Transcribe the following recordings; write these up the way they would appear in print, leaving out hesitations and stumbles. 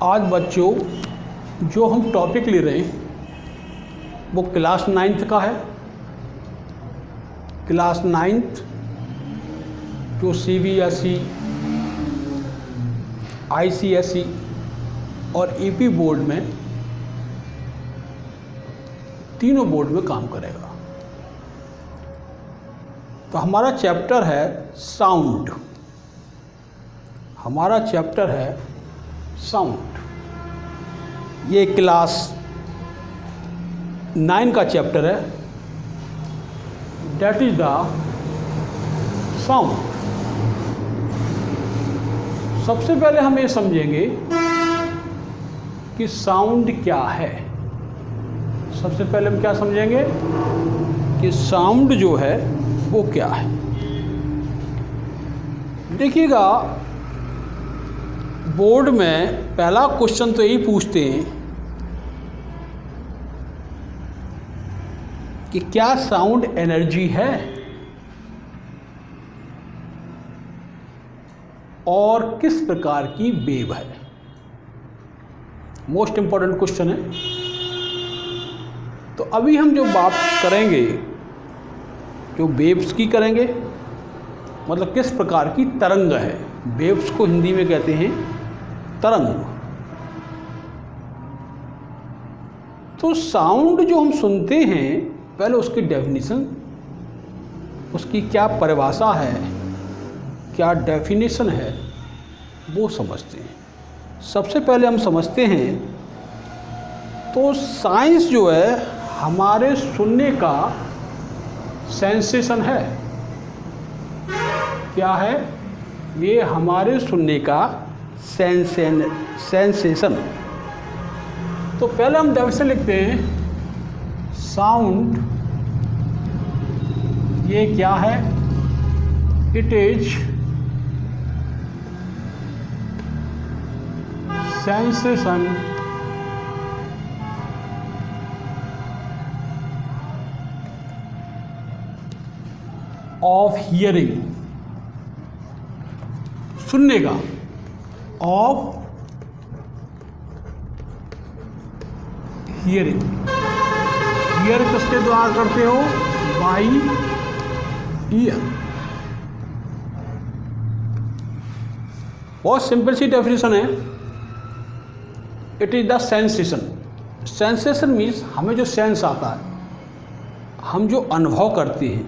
आज बच्चों जो हम टॉपिक ले रहे हैं वो क्लास 9th का है। क्लास 9th जो CBSE, ICSE और AP बोर्ड में, तीनों बोर्ड में काम करेगा। तो हमारा चैप्टर है साउंड। हमारा चैप्टर है साउंड। ये क्लास 9 का चैप्टर है, दैट इज द साउंड। सबसे पहले हम ये समझेंगे कि साउंड क्या है। सबसे पहले हम क्या समझेंगे कि साउंड जो है वो क्या है। देखिएगा, बोर्ड में पहला क्वेश्चन तो यही पूछते हैं कि क्या साउंड एनर्जी है और किस प्रकार की वेव है। मोस्ट इंपॉर्टेंट क्वेश्चन है। तो अभी हम जो बात करेंगे, जो वेव्स की करेंगे, मतलब किस प्रकार की तरंग है। वेव्स को हिंदी में कहते हैं तरंग। तो साउंड जो हम सुनते हैं, पहले उसकी डेफिनेशन, उसकी क्या परिभाषा है, क्या डेफिनेशन है, वो समझते हैं। सबसे पहले हम समझते हैं तो साइंस जो है हमारे सुनने का सेंसेशन है। क्या है ये? हमारे सुनने का सेंसेशन। तो पहले हम डेफिनेशन लिखते हैं, साउंड ये क्या है? It is sensation of hearing, सुनने का, ऑफ हियरिंग। हियर किसके द्वारा करते हो? By year. बहुत सिंपल सी डेफिनेशन है। It is the sensation. Sensation means हमें जो सेंस आता है, हम जो अनुभव करते हैं,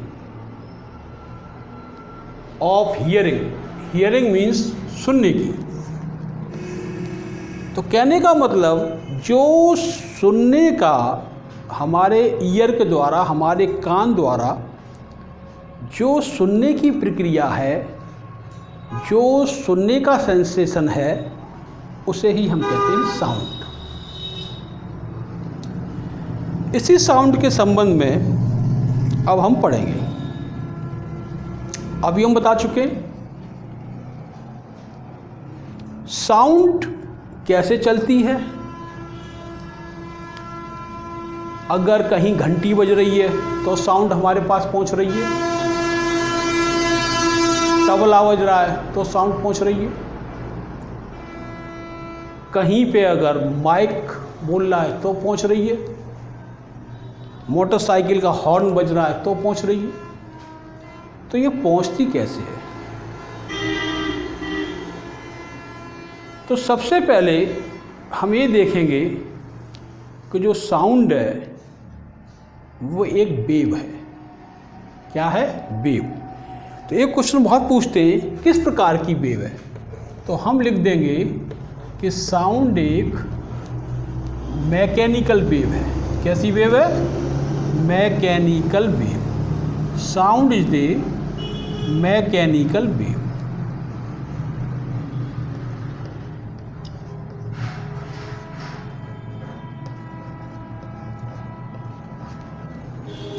ऑफ हियरिंग। हियरिंग मीन्स सुनने की। तो कहने का मतलब जो सुनने का हमारे ईयर के द्वारा, हमारे कान द्वारा जो सुनने की प्रक्रिया है, जो सुनने का सेंसेशन है, उसे ही हम कहते हैं साउंड। इसी साउंड के संबंध में अब हम पढ़ेंगे। अभी हम बता चुके साउंड कैसे चलती है। अगर कहीं घंटी बज रही है तो साउंड हमारे पास पहुंच रही है। तबला बज रहा है तो साउंड पहुंच रही है। कहीं पे अगर माइक बोल रहा है तो पहुंच रही है। मोटरसाइकिल का हॉर्न बज रहा है तो पहुंच रही है। तो ये पहुंचती कैसे है? तो सबसे पहले हम ये देखेंगे कि जो साउंड है वो एक वेव है। क्या है? वेव। तो एक क्वेश्चन बहुत पूछते हैं, किस प्रकार की वेव है? तो हम लिख देंगे कि साउंड एक मैकेनिकल वेव है। कैसी वेव है? Mechanical wave. Sound is the mechanical wave.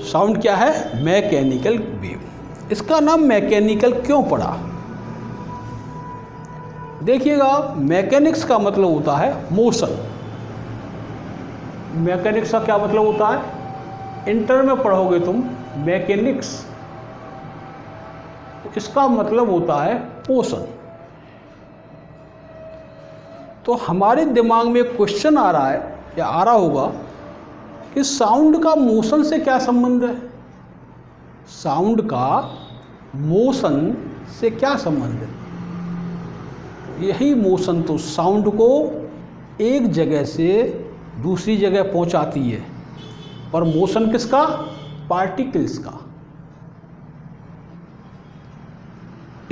Sound क्या है? Mechanical wave. इसका नाम मैकेनिकल क्यों पड़ा? देखिएगा, मैकेनिक्स का मतलब होता है मोशन। मैकेनिक्स का क्या मतलब होता है? इंटर में पढ़ोगे तुम मैकेनिक्स, इसका मतलब होता है पोषण। तो हमारे दिमाग में क्वेश्चन आ रहा है या आ रहा होगा कि साउंड का मोशन से क्या संबंध है। साउंड का मोशन से क्या संबंध है। यही मोशन तो साउंड को एक जगह से दूसरी जगह पहुंचाती है। और मोशन किसका? पार्टिकल्स का।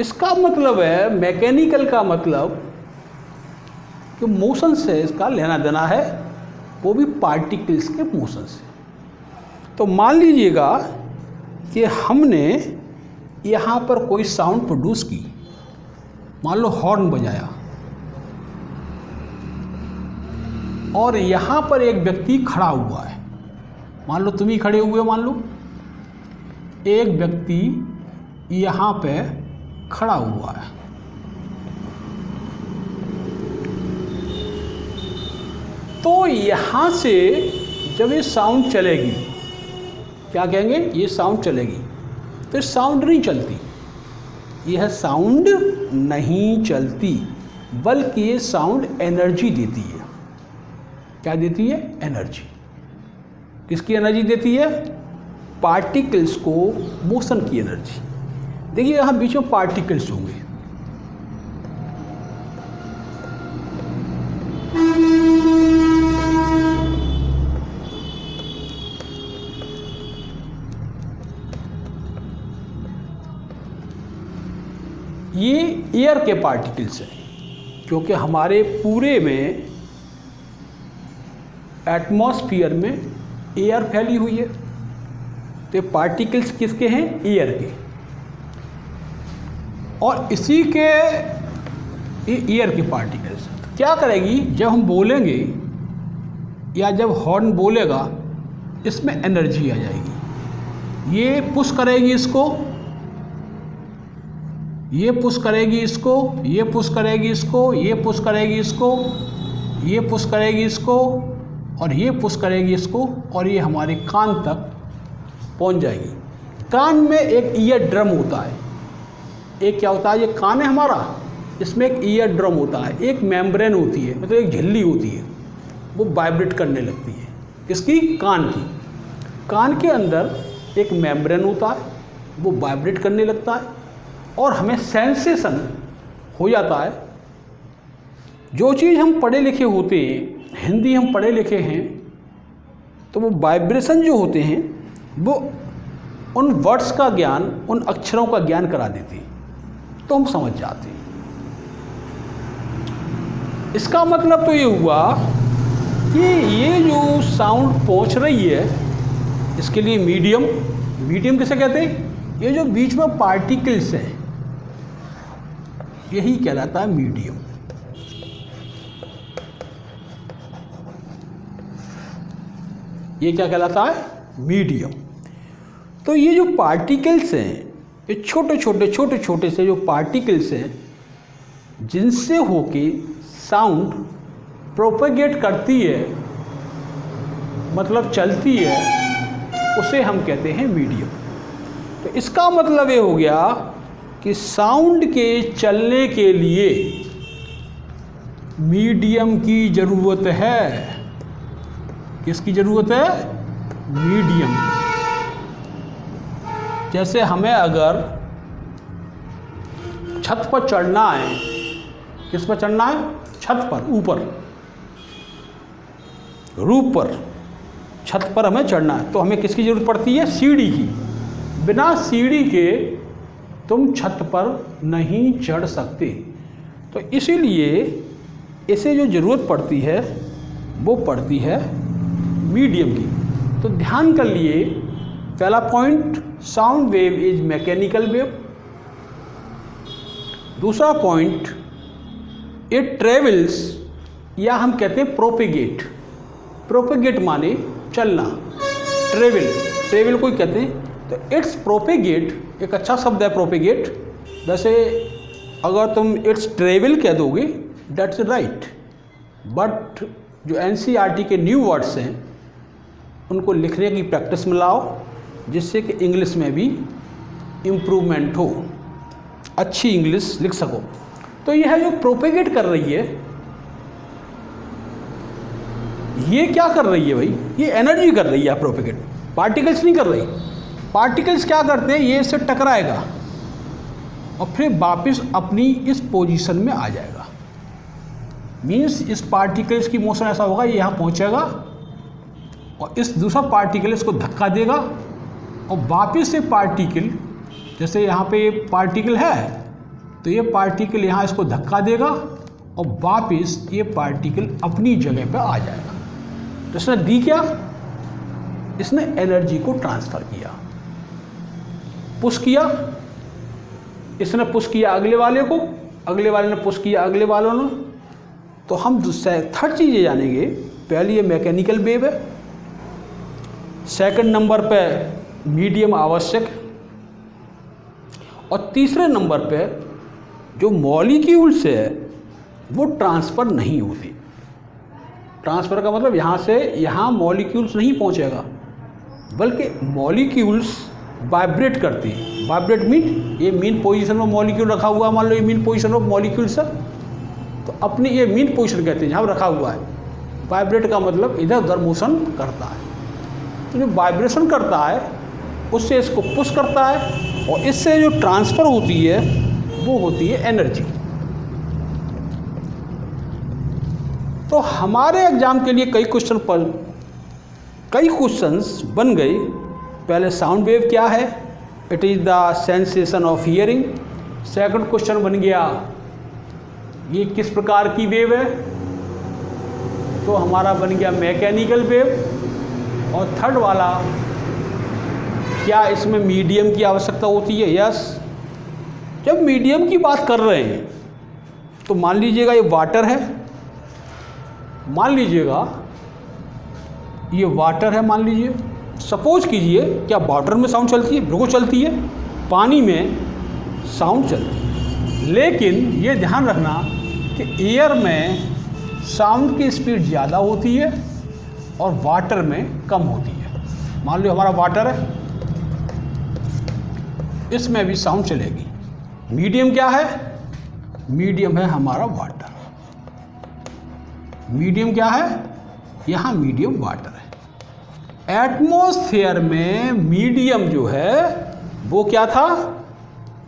इसका मतलब है, मैकेनिकल का मतलब कि मोशन से इसका लेना देना है, वो भी पार्टिकल्स के मोशन से। तो मान लीजिएगा कि हमने यहाँ पर कोई साउंड प्रोड्यूस की, मान लो हॉर्न बजाया, और यहाँ पर एक व्यक्ति खड़ा हुआ है, मान लो तुम ही खड़े हुए, मान लो एक व्यक्ति यहाँ पे खड़ा हुआ है। तो यहाँ से जब ये साउंड चलेगी, क्या कहेंगे, ये साउंड चलेगी, तो साउंड नहीं चलती, यह साउंड नहीं चलती, बल्कि ये साउंड एनर्जी देती है। क्या देती है? एनर्जी। किसकी एनर्जी देती है? पार्टिकल्स को मोशन की एनर्जी। देखिए यहाँ बीच में पार्टिकल्स होंगे, ये एयर के पार्टिकल्स हैं, क्योंकि हमारे पूरे में एटमॉस्फेयर में एयर फैली हुई है। तो पार्टिकल्स किसके हैं? एयर के। और इसी के एयर के पार्टिकल्स क्या करेगी, जब हम बोलेंगे या जब हॉर्न बोलेगा, इसमें एनर्जी आ जाएगी। ये पुश करेगी इसको, ये पुश करेगी इसको, ये पुश करेगी इसको, ये पुश करेगी इसको, ये पुश करेगी इसको, और ये पुश करेगी इसको, और ये हमारे कान तक पहुंच जाएगी। कान में एक ईयर ड्रम होता है, एक क्या होता है, ये कान है हमारा, इसमें एक ईयर ड्रम होता है, एक मेम्ब्रेन होती है, मतलब एक झिल्ली होती है, वो वाइब्रेट करने लगती है। किसकी? कान की। कान के अंदर एक मेम्ब्रेन होता है, वो वाइब्रेट करने लगता है और हमें सेंसेशन हो जाता है। जो चीज़ हम पढ़े लिखे होते हैं, हिंदी हम पढ़े लिखे हैं, तो वो वाइब्रेशन जो होते हैं वो उन वर्ड्स का ज्ञान, उन अक्षरों का ज्ञान करा देते हैं, तो हम समझ जाते हैं। इसका मतलब तो ये हुआ कि ये जो साउंड पहुंच रही है, इसके लिए मीडियम, मीडियम किसे कहते हैं? ये जो बीच में पार्टिकल्स हैं, यही कहलाता है मीडियम। ये क्या कहलाता है? मीडियम। तो ये जो पार्टिकल्स हैं, ये छोटे छोटे से जो पार्टिकल्स हैं, जिनसे होके साउंड प्रोपेगेट करती है, मतलब चलती है, उसे हम कहते हैं मीडियम। तो इसका मतलब ये हो गया कि साउंड के चलने के लिए मीडियम की ज़रूरत है। किसकी ज़रूरत है? मीडियम। जैसे हमें अगर छत पर चढ़ना है, किस पर चढ़ना है? छत पर, ऊपर, रूफ पर, छत पर हमें चढ़ना है, तो हमें किसकी ज़रूरत पड़ती है? सीढ़ी की। बिना सीढ़ी के तुम छत पर नहीं चढ़ सकते। तो इसीलिए इसे जो ज़रूरत पड़ती है वो पड़ती है मीडियम की। तो ध्यान कर लिए, पहला point, sound wave is mechanical wave. दूसरा पॉइंट, इट ट्रेवल्स, या हम कहते हैं प्रोपेगेट। प्रोपेगेट माने चलना, ट्रेवल, ट्रेवल को ही कहते हैं। तो इट्स प्रोपेगेट एक अच्छा शब्द है, प्रोपेगेट। वैसे अगर तुम इट्स ट्रेवल कह दोगे, दैट्स राइट, बट जो एनसीईआरटी के न्यू वर्ड्स हैं उनको लिखने की प्रैक्टिस में लाओ, जिससे कि इंग्लिश में भी इम्प्रूवमेंट हो, अच्छी इंग्लिश लिख सको। तो यह जो प्रोपेगेट कर रही है, ये क्या कर रही है भाई, ये एनर्जी कर रही है प्रोपेगेट, पार्टिकल्स नहीं कर रही। पार्टिकल्स क्या करते हैं, ये इससे टकराएगा और फिर वापस अपनी इस पोजीशन में आ जाएगा। मीन्स इस पार्टिकल्स की मोशन ऐसा होगा, ये यहाँ पहुँचेगा और इस दूसरा पार्टिकल इसको धक्का देगा और वापस से पार्टिकल, जैसे यहाँ पे ये पार्टिकल है तो ये पार्टिकल यहाँ इसको धक्का देगा और वापस ये पार्टिकल अपनी जगह पे आ जाएगा। तो इसने दी क्या, इसने एनर्जी को ट्रांसफ़र किया, पुश किया, इसने पुश किया अगले वाले को, अगले वाले ने पुश किया अगले वालों ने। तो हम थर्ड चीज़ ये जानेंगे, पहली ये मैकेनिकल वेव है, सेकंड नंबर पे मीडियम आवश्यक, और तीसरे नंबर पे जो मॉलिक्यूल्स है वो ट्रांसफ़र नहीं होती। ट्रांसफ़र का मतलब यहाँ से यहाँ मॉलिक्यूल्स नहीं पहुँचेगा, बल्कि मॉलिक्यूल्स वाइब्रेट करती हैं। वाइब्रेट मीन, ये मीन पोजीशन में मॉलिक्यूल रखा हुआ है, मान लो ये मीन पोजीशन ऑफ मॉलिक्यूल्स है, तो अपनी ये मीन पोजीशन कहते हैं जहाँ रखा हुआ है। वाइब्रेट का मतलब इधर उधर मोशन करता है। तो जो वाइब्रेशन करता है उससे इसको पुश करता है और इससे जो ट्रांसफ़र होती है वो होती है एनर्जी। तो हमारे एग्ज़ाम के लिए कई क्वेश्चंस बन गए। पहले साउंड वेव क्या है, it is the sensation of hearing. Second question बन गया ये किस प्रकार की वेव है, तो हमारा बन गया मैकेनिकल वेव। और थर्ड वाला क्या इसमें मीडियम की आवश्यकता होती है, यस। जब मीडियम की बात कर रहे हैं तो मान लीजिएगा ये वाटर है, मान लीजिएगा ये वाटर है, मान लीजिए, सपोज कीजिए, क्या वाटर में साउंड चलती है, बिल्कुल चलती है, पानी में साउंड चलती है। लेकिन ये ध्यान रखना कि एयर में साउंड की स्पीड ज़्यादा होती है और वाटर में कम होती है। मान लो हमारा वाटर है, इसमें भी साउंड चलेगी। मीडियम क्या है, मीडियम है हमारा वाटर। मीडियम क्या है, यहाँ मीडियम वाटर है। एटमॉस्फेयर में मीडियम जो है वो क्या था,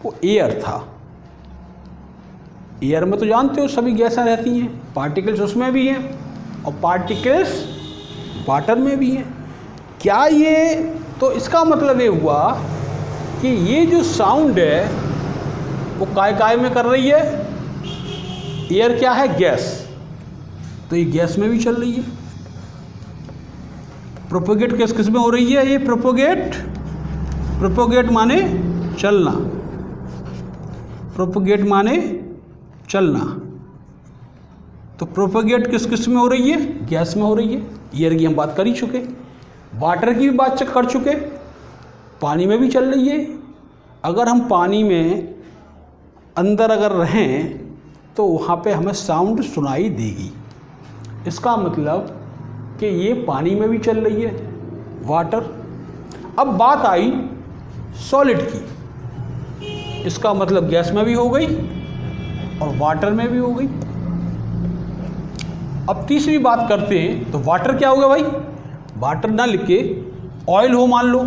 वो एयर था। एयर में तो जानते हो सभी गैसें रहती हैं, पार्टिकल्स उसमें भी हैं और पार्टिकल्स वाटर में भी हैं। क्या ये, तो इसका मतलब ये हुआ कि ये जो साउंड है वो काय में कर रही है, एयर क्या है, गैस, तो ये गैस में भी चल रही है। प्रोपोगेट किस में हो रही है, ये प्रोपोगेट माने चलना, प्रोपोगेट माने चलना। तो प्रोपोगेट किस में हो रही है, गैस में हो रही है। एयर की हम बात कर ही चुके, वाटर की भी बात चेक कर चुके, पानी में भी चल रही है। अगर हम पानी में अंदर अगर रहें तो वहाँ पे हमें साउंड सुनाई देगी। इसका मतलब कि ये पानी में भी चल रही है, वाटर। अब बात आई सॉलिड की, इसका मतलब गैस में भी हो गई और वाटर में भी हो गई। अब तीसरी बात करते हैं, तो वाटर क्या होगा भाई, वाटर ना लिख के ऑयल हो मान लो,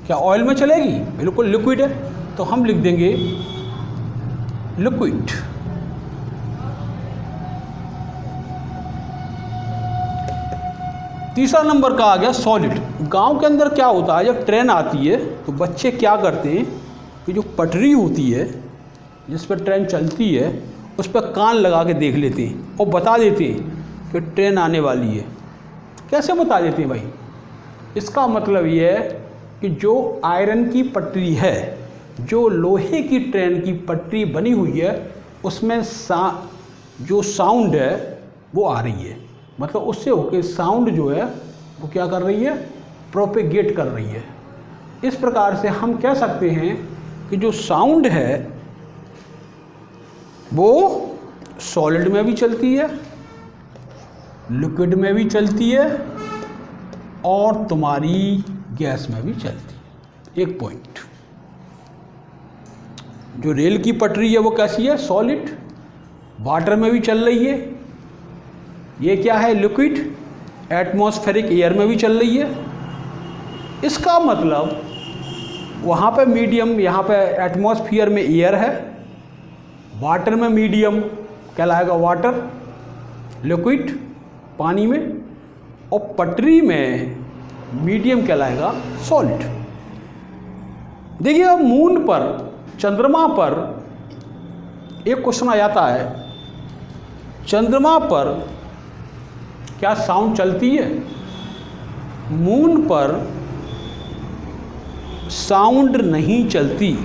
क्या ऑयल में चलेगी, बिल्कुल लिक्विड है, तो हम लिख देंगे लिक्विड। तीसरा नंबर का आ गया सॉलिड। गांव के अंदर क्या होता है, जब ट्रेन आती है तो बच्चे क्या करते हैं कि जो पटरी होती है जिस पर ट्रेन चलती है उस पर कान लगा के देख लेते हैं और बता देते हैं कि ट्रेन आने वाली है। कैसे बता देते हैं भाई, इसका मतलब ये है कि जो आयरन की पटरी है, जो लोहे की ट्रेन की पटरी बनी हुई है, उसमें जो साउंड है वो आ रही है, मतलब उससे होकर साउंड जो है वो क्या कर रही है, प्रोपेगेट कर रही है। इस प्रकार से हम कह सकते हैं कि जो साउंड है वो सॉलिड में भी चलती है, लिक्विड में भी चलती है और तुम्हारी गैस में भी चलती है। एक पॉइंट, जो रेल की पटरी है वो कैसी है, सॉलिड, वाटर में भी चल रही है, ये क्या है, लिक्विड, एटमॉस्फेरिक एयर में भी चल रही है। इसका मतलब वहाँ पे मीडियम, यहाँ पे एटमॉस्फेयर में एयर है, वाटर में मीडियम कहलाएगा वाटर, लिक्विड पानी में, और पटरी में मीडियम कहलाएगा सॉल्ट। देखिए अब मून पर, चंद्रमा पर एक क्वेश्चन आ जाता है, चंद्रमा पर क्या साउंड चलती है? मून पर साउंड नहीं चलती।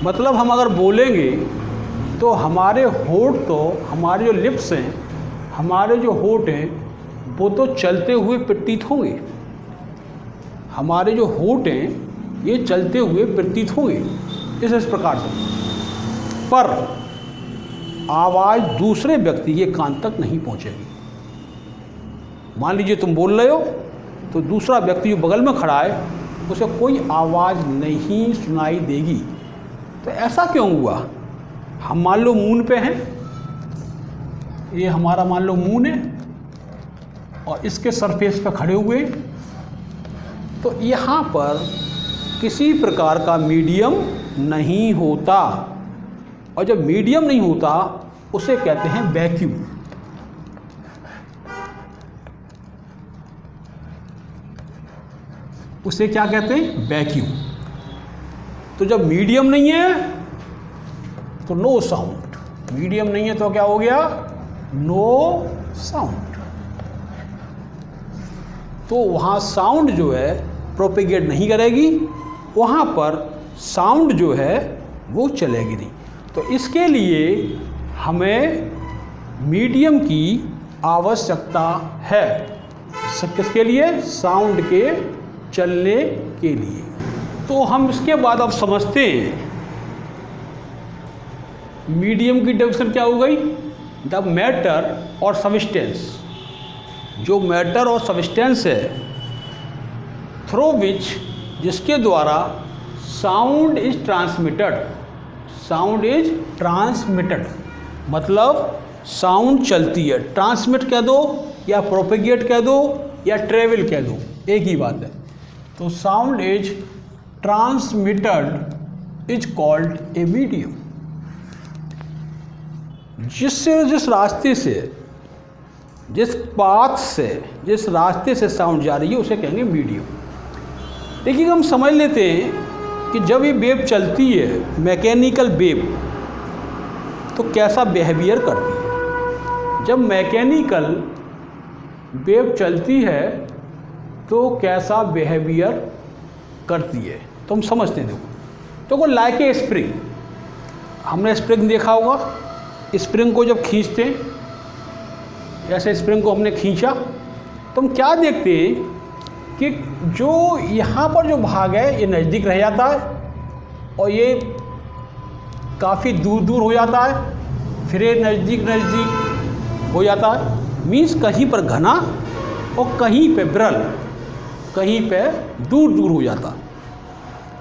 मतलब हम अगर बोलेंगे तो हमारे होठ, तो हमारे जो लिप्स हैं, हमारे जो होठ हैं वो तो चलते हुए प्रतीत होंगे, हमारे जो होठ हैं ये चलते हुए प्रतीत होंगे इस प्रकार से, पर आवाज़ दूसरे व्यक्ति के कान तक नहीं पहुंचेगी। मान लीजिए तुम बोल रहे हो तो दूसरा व्यक्ति जो बगल में खड़ा है उसे कोई आवाज़ नहीं सुनाई देगी। तो ऐसा क्यों हुआ? हम मान लो मून पे हैं, ये हमारा मान लो मून है और इसके सरफेस पे खड़े हुए, तो यहाँ पर किसी प्रकार का मीडियम नहीं होता, और जब मीडियम नहीं होता उसे कहते हैं वैक्यूम। उसे क्या कहते हैं? वैक्यूम। तो जब मीडियम नहीं है तो नो साउंड, मीडियम नहीं है तो क्या हो गया? No sound. तो वहाँ साउंड जो है प्रोपेगेट नहीं करेगी, वहाँ पर साउंड जो है वो चलेगी नहीं। तो इसके लिए हमें मीडियम की आवश्यकता है। किसके लिए? साउंड के चलने के लिए। तो हम इसके बाद अब समझते हैं मीडियम की डेफिनेशन क्या हो गई? द मैटर और सब्सटेंस, जो मैटर और सब्सटेंस है थ्रू विच, जिसके द्वारा sound is transmitted, sound is transmitted मतलब साउंड चलती है। ट्रांसमिट कह दो या प्रोपेगेट कह दो या ट्रेवल कह दो, एक ही बात है। तो sound is transmitted is called a medium. जिससे, जिस रास्ते से, जिस पाथ से, जिस रास्ते से साउंड जा रही है उसे कहेंगे मीडियम। देखिए हम समझ लेते हैं कि जब ये वेव चलती है, मैकेनिकल वेव, तो कैसा बिहेवियर करती है। जब मैकेनिकल वेव चलती है तो कैसा बिहेवियर करती है, तो हम समझते हैं। देखो लाइक ए स्प्रिंग, हमने स्प्रिंग देखा होगा। स्प्रिंग को जब खींचते हैं, ऐसे स्प्रिंग को हमने खींचा तो हम क्या देखते हैं कि जो यहाँ पर जो भाग है ये नज़दीक रह जाता है और ये काफ़ी दूर दूर हो जाता है, फिर ये नज़दीक नज़दीक हो जाता है। मीन्स कहीं पर घना और कहीं पे विरल, कहीं पे दूर दूर हो जाता है।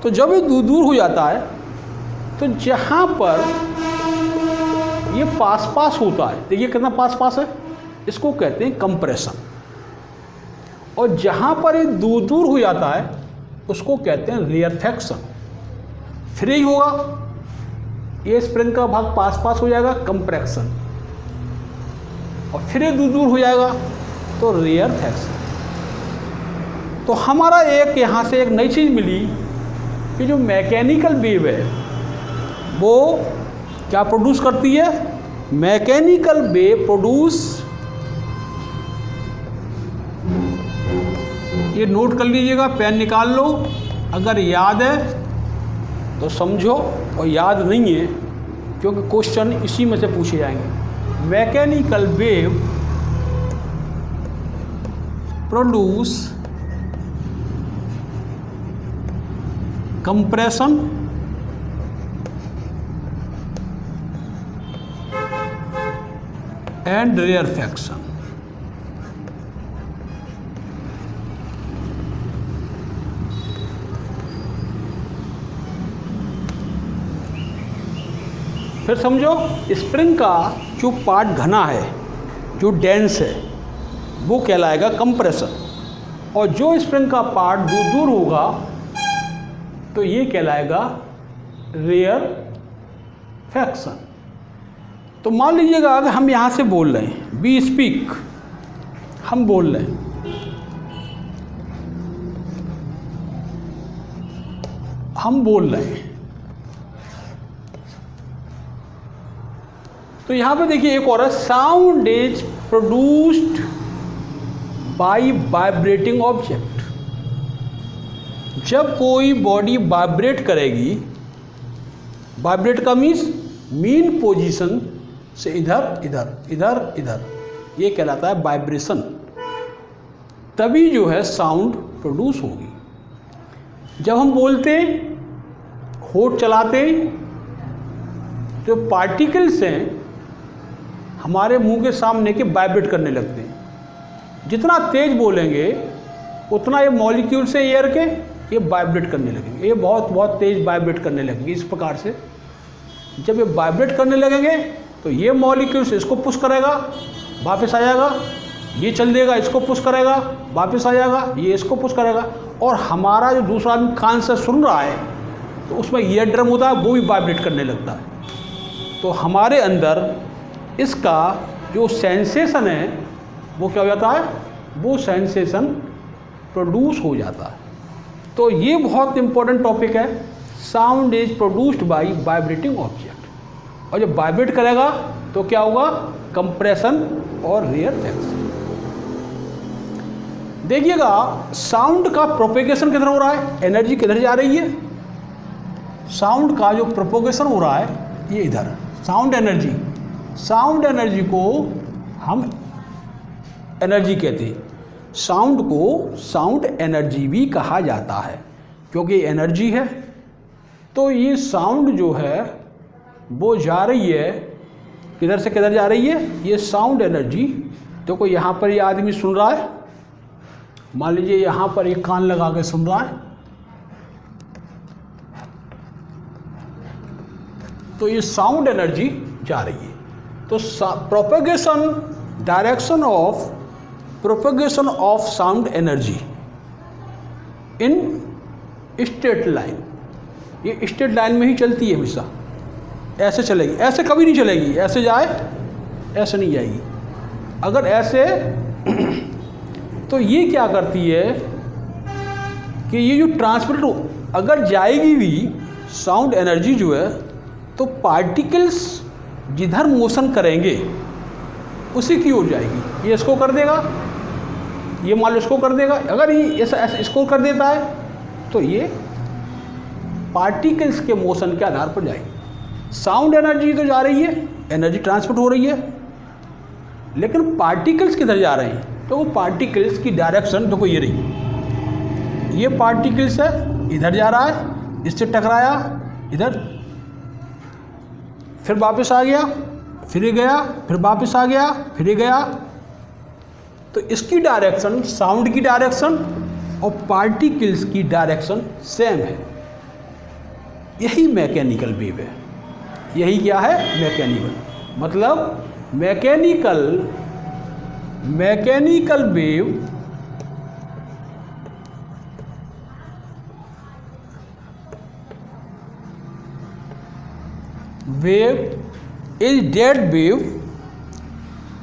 तो जब ये दूर दूर हो जाता है तो जहाँ पर ये पास पास होता है, देखिए कितना पास पास है, इसको कहते हैं कंप्रेशन। और जहाँ पर ये दूर दूर हो जाता है उसको कहते हैं रेयरफैक्शन। फिर यही होगा, ये स्प्रिंग का भाग पास पास हो जाएगा, कंप्रेक्शन, और फिर ये दूर दूर हो जाएगा तो रेयरफैक्शन। तो हमारा एक यहाँ से एक नई चीज़ मिली कि जो मैकेनिकल वेव है वो क्या प्रोड्यूस करती है? मैकेनिकल वेव प्रोड्यूस, ये नोट कर लीजिएगा, पेन निकाल लो, अगर याद है तो समझो और याद नहीं है क्योंकि क्वेश्चन इसी में से पूछे जाएंगे। Mechanical wave produce compression and rarefaction. फिर समझो स्प्रिंग का जो पार्ट घना है, जो डेंस है, वो कहलाएगा कंप्रेसर, और जो स्प्रिंग का पार्ट दूर होगा तो ये कहलाएगा रेयर फ्रैक्शन। तो मान लीजिएगा अगर हम यहाँ से बोल रहे हैं, वी स्पीक, हम बोल रहे हैं, तो यहाँ पे देखिए एक और है, sound is produced by vibrating object. जब कोई बॉडी वाइब्रेट करेगी, वाइब्रेट का मीन पोजीशन से इधर इधर इधर इधर, ये कहलाता है वाइब्रेशन, तभी जो है साउंड प्रोड्यूस होगी। जब हम बोलते, होठ चलाते, जो पार्टिकल्स हैं हमारे मुंह के सामने के वाइब्रेट करने लगते हैं। जितना तेज बोलेंगे उतना ये मॉलिक्यूल्स से एयर के ये वाइब्रेट करने लगेंगे, ये बहुत बहुत तेज वाइब्रेट करने लगेंगे। इस प्रकार से जब ये वाइब्रेट करने लगेंगे तो ये मॉलिक्यूल्स इसको पुश करेगा, वापस आ जाएगा, ये चल देगा, इसको पुश करेगा, वापस आ जाएगा, ये इसको पुश करेगा, और हमारा जो दूसरा आदमी कान से सुन रहा है तो उसमें ईयर ड्रम होता है, वो भी वाइब्रेट करने लगता है। तो हमारे अंदर इसका जो सेंसेशन है वो क्या हो जाता है, वो सेंसेशन प्रोड्यूस हो जाता है। तो ये बहुत इंपॉर्टेंट टॉपिक है, sound is produced by vibrating object. और जब वाइब्रेट करेगा तो क्या होगा, कंप्रेशन और रेयर फ्रैक्शन। देखिएगा साउंड का प्रोपेगेशन किधर हो रहा है, एनर्जी किधर जा रही है, साउंड का जो प्रोपोगेशन हो रहा है ये इधर, साउंड एनर्जी को हम एनर्जी कहते हैं, साउंड को साउंड एनर्जी भी कहा जाता है क्योंकि एनर्जी है। तो ये साउंड जो है वो जा रही है, किधर से किधर जा रही है, ये साउंड एनर्जी। देखो यहाँ पर ये आदमी सुन रहा है, मान लीजिए यहाँ पर एक कान लगा के सुन रहा है, तो ये साउंड एनर्जी जा रही है। तो propagation, direction of propagation of sound energy in straight line, ये स्ट्रेट लाइन में ही चलती है हमेशा, ऐसे चलेगी, ऐसे कभी नहीं चलेगी, ऐसे जाए ऐसे नहीं जाएगी। अगर ऐसे तो ये क्या करती है कि ये जो ट्रांसमिट अगर जाएगी भी साउंड एनर्जी जो है, तो पार्टिकल्स जिधर मोशन करेंगे उसी की ओर जाएगी। ये इसको कर देगा, ये मान लो इसको कर देगा, अगर ये ऐसा इसको कर देता है तो ये पार्टिकल्स के मोशन के आधार पर जाएगी। साउंड एनर्जी तो जा रही है, एनर्जी ट्रांसमिट हो रही है, लेकिन पार्टिकल्स किधर जा रहे हैं, तो वो पार्टिकल्स की डायरेक्शन देखो ये रही, ये पार्टिकल्स है इधर जा रहा है, इससे टकराया इधर, फिर वापस आ गया, फिर गया, फिर वापस आ गया, फिर गया। तो इसकी डायरेक्शन, साउंड की डायरेक्शन और पार्टिकल्स की डायरेक्शन सेम है। यही मैकेनिकल वेव है। यही क्या है, मैकेनिकल, मतलब mechanical wave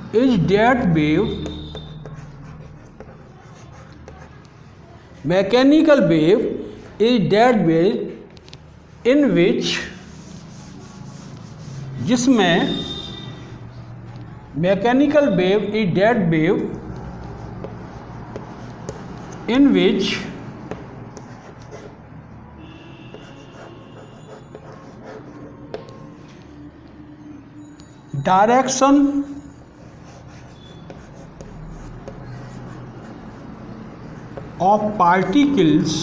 is that wave mechanical wave is that wave in which, जिसमें mechanical wave is that wave in which direction of particles,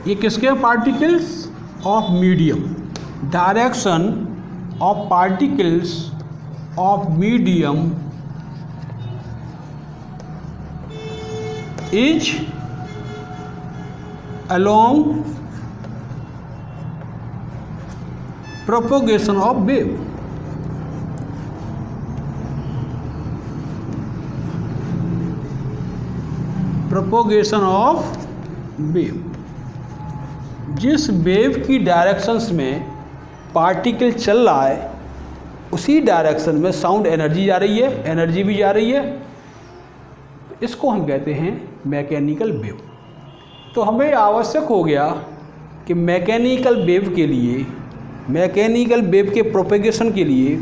ये किसके particles, of medium, direction of particles of medium is along propagation of wave। Propagation of wave. जिस wave की directions में particle चल रहा है उसी डायरेक्शन में साउंड एनर्जी जा रही है, एनर्जी भी जा रही है, इसको हम कहते हैं मैकेनिकल वेव। तो हमें आवश्यक हो गया कि मैकेनिकल वेव के लिए, मैकेनिकल वेव के प्रोपेगेशन के लिए,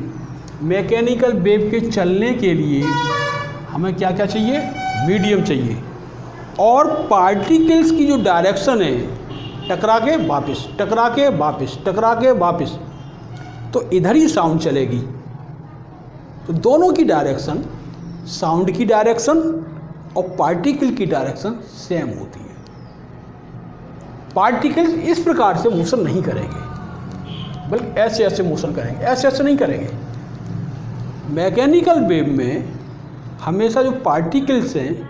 मैकेनिकल वेव के चलने के लिए हमें क्या क्या चाहिए? मीडियम चाहिए। और पार्टिकल्स की जो डायरेक्शन है, टकरा के वापस, टकरा के वापस, टकरा के वापस, तो इधर ही साउंड चलेगी। तो दोनों की डायरेक्शन, साउंड की डायरेक्शन और पार्टिकल की डायरेक्शन सेम होती है। पार्टिकल्स इस प्रकार से मोशन नहीं करेंगे, बल्कि ऐसे ऐसे मोशन करेंगे, ऐसे ऐसे नहीं करेंगे। मैकेनिकल वेव में हमेशा जो पार्टिकल्स हैं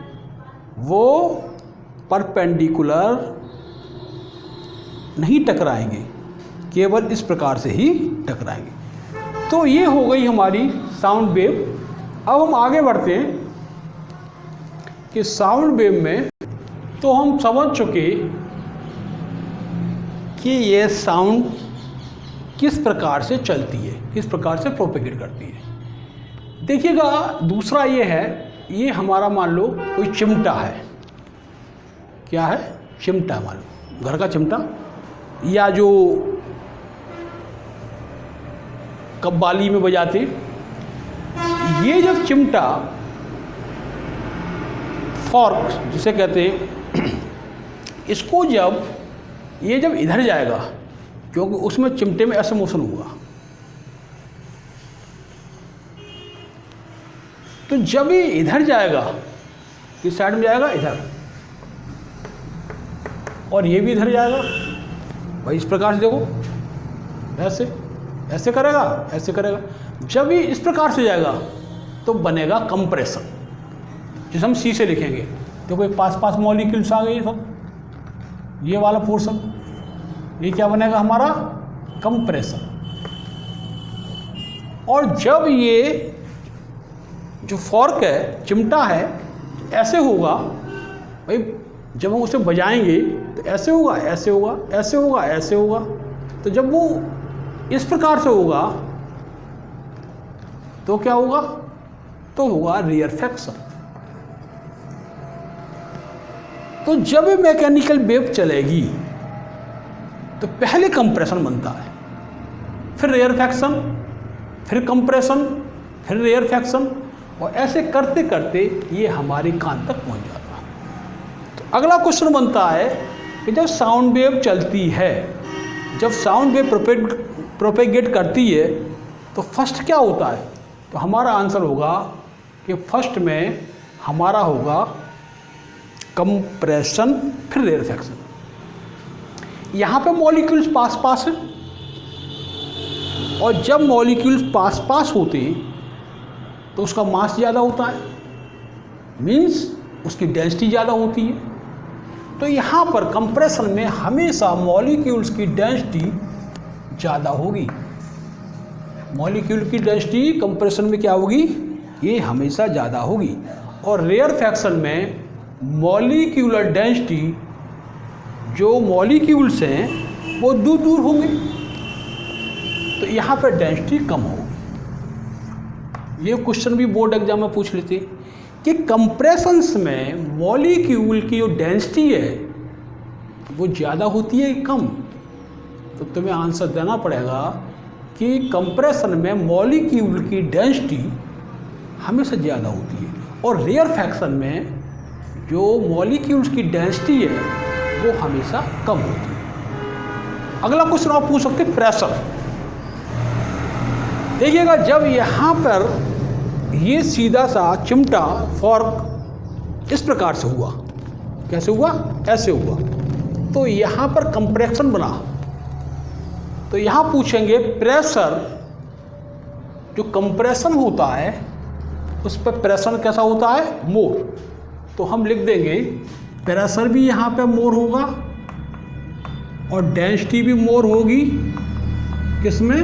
वो परपेंडिकुलर नहीं टकराएंगे, केवल इस प्रकार से ही टकराएंगे। तो ये हो गई हमारी साउंड वेव। अब हम आगे बढ़ते हैं कि साउंड वेव में तो हम समझ चुके कि ये साउंड किस प्रकार से चलती है, किस प्रकार से प्रोपेगेट करती है। देखिएगा, दूसरा ये है, ये हमारा मान लो कोई चिमटा है। क्या है? चिमटा। मान लो घर का चिमटा, या जो कव्वाली में बजाते, ये जब चिमटा, फॉर्क जिसे कहते हैं, इसको जब ये जब इधर जाएगा, क्योंकि उसमें चिमटे में ऐसा मोशन होगा, तो जब ये इधर जाएगा, किस साइड में जाएगा? इधर। और ये भी इधर जाएगा भाई, इस प्रकार से देखो, ऐसे ऐसे करेगा, ऐसे करेगा। जब ये इस प्रकार से जाएगा तो बनेगा कंप्रेशन, जिसे हम सी से लिखेंगे। देखो ये पास पास मॉलिक्यूल्स आ गए सब, ये वाला पोर्शन, ये क्या बनेगा? हमारा कंप्रेशन। और जब ये जो फॉर्क है, चिमटा है, ऐसे होगा भाई, जब हम उसे बजाएंगे तो ऐसे होगा, ऐसे होगा, ऐसे होगा, ऐसे होगा। तो जब वो इस प्रकार से होगा तो क्या होगा? तो होगा रेयरफैक्शन। तो जब ये मैकेनिकल वेव चलेगी तो पहले कंप्रेशन बनता है, फिर रेयरफैक्शन, फिर कंप्रेशन, फिर रेयरफैक्शन, और ऐसे करते करते ये हमारे कान तक पहुंच जाता है। तो अगला क्वेश्चन बनता है कि जब साउंड वेव चलती है, जब साउंड वेव प्रोपेगेट करती है तो फर्स्ट क्या होता है? तो हमारा आंसर होगा कि फर्स्ट में हमारा होगा कंप्रेशन, फिर रेयरफैक्शन। यहाँ पे मॉलिक्यूल्स पास पास हैं, और जब मॉलिक्यूल्स पास पास होते हैं तो उसका मास ज़्यादा होता है, मीन्स उसकी डेंसिटी ज़्यादा होती है। तो यहाँ पर कंप्रेशन में हमेशा मॉलिक्यूल्स की डेंसिटी ज़्यादा होगी। मॉलिक्यूल की डेंसिटी कंप्रेशन में क्या होगी? ये हमेशा ज़्यादा होगी। और रेयरफैक्शन में मॉलिक्यूलर डेंसिटी, जो मॉलिक्यूल्स हैं वो दूर दूर होंगे, तो यहाँ पर डेंसिटी कम होगी। ये क्वेश्चन भी बोर्ड एग्जाम में पूछ लेते कि कंप्रेशंस में मॉलिक्यूल की जो डेंसिटी है वो ज़्यादा होती है कि कम? तो तुम्हें आंसर देना पड़ेगा कि कंप्रेशन में मॉलिक्यूल की डेंसिटी हमेशा ज़्यादा होती है, और रेयरफैक्शन में जो मॉलिक्यूल्स की डेंसिटी है वो हमेशा कम होती है। अगला क्वेश्चन आप पूछ सकते हैं प्रेशर। देखिएगा, जब यहाँ पर ये सीधा सा चिमटा, फॉर्क इस प्रकार से हुआ, कैसे हुआ? ऐसे हुआ, तो यहाँ पर कंप्रेशन बना। तो यहाँ पूछेंगे प्रेशर, जो कंप्रेशन होता है उस पर प्रेशर कैसा होता है? मोर। तो हम लिख देंगे प्रेशर भी यहाँ पे मोर होगा और डेंसिटी भी मोर होगी, किसमें?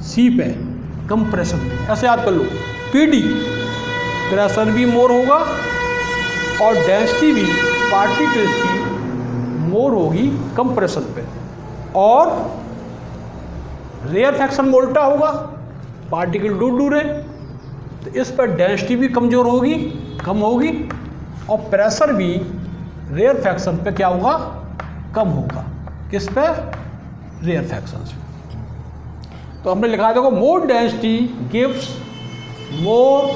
सी पे, कंप्रेशन में। ऐसे याद कर लो, पीडी, प्रेशर भी मोर होगा और डेंसिटी भी पार्टिकल्स की मोर होगी कंप्रेशन पे, और रेयरफैक्शन मोल्टा होगा, पार्टिकल दूर दूर है, तो इस पर डेंसिटी भी कमज़ोर होगी, कम होगी, और प्रेशर भी रेयरफैक्शन पे क्या होगा, कम होगा। किस पे? रेयरफैक्शन पे। तो हमने लिखा है, देखो, more density gives more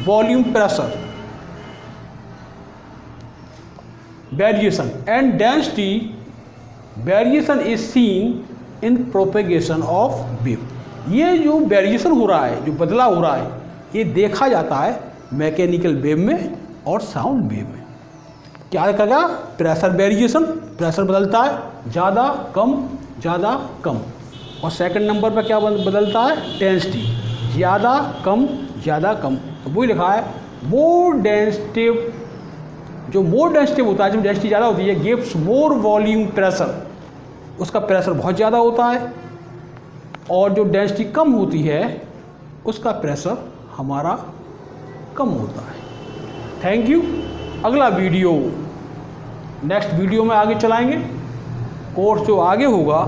volume pressure variation and density variation is seen in propagation of wave. ये जो वेरिएशन हो रहा है, जो बदलाव हो रहा है, ये देखा जाता है मैकेनिकल वेव में और साउंड वेव में। क्या करेगा? प्रेशर वेरिएशन, प्रेशर बदलता है, ज़्यादा कम, ज़्यादा कम। और सेकंड नंबर पर क्या बदलता है? डेंसिटी, ज़्यादा कम, ज़्यादा कम। तो वही लिखा है, मोर डेंसिटिव, जो मोर डेंसिटिव होता है, जो डेंसिटी ज़्यादा होती है, गिव्स मोर वॉल्यूम प्रेशर, उसका प्रेशर बहुत ज़्यादा होता है, और जो डेंसिटी कम होती है उसका प्रेशर हमारा कम होता है। Thank you. अगला वीडियो, नेक्स्ट वीडियो में आगे चलाएंगे। कोर्स जो आगे होगा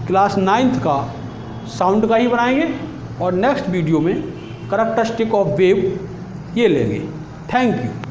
क्लास 9th का साउंड का ही बनाएंगे, और नेक्स्ट वीडियो में कैरेक्टरिस्टिक ऑफ वेव ये लेंगे। Thank you.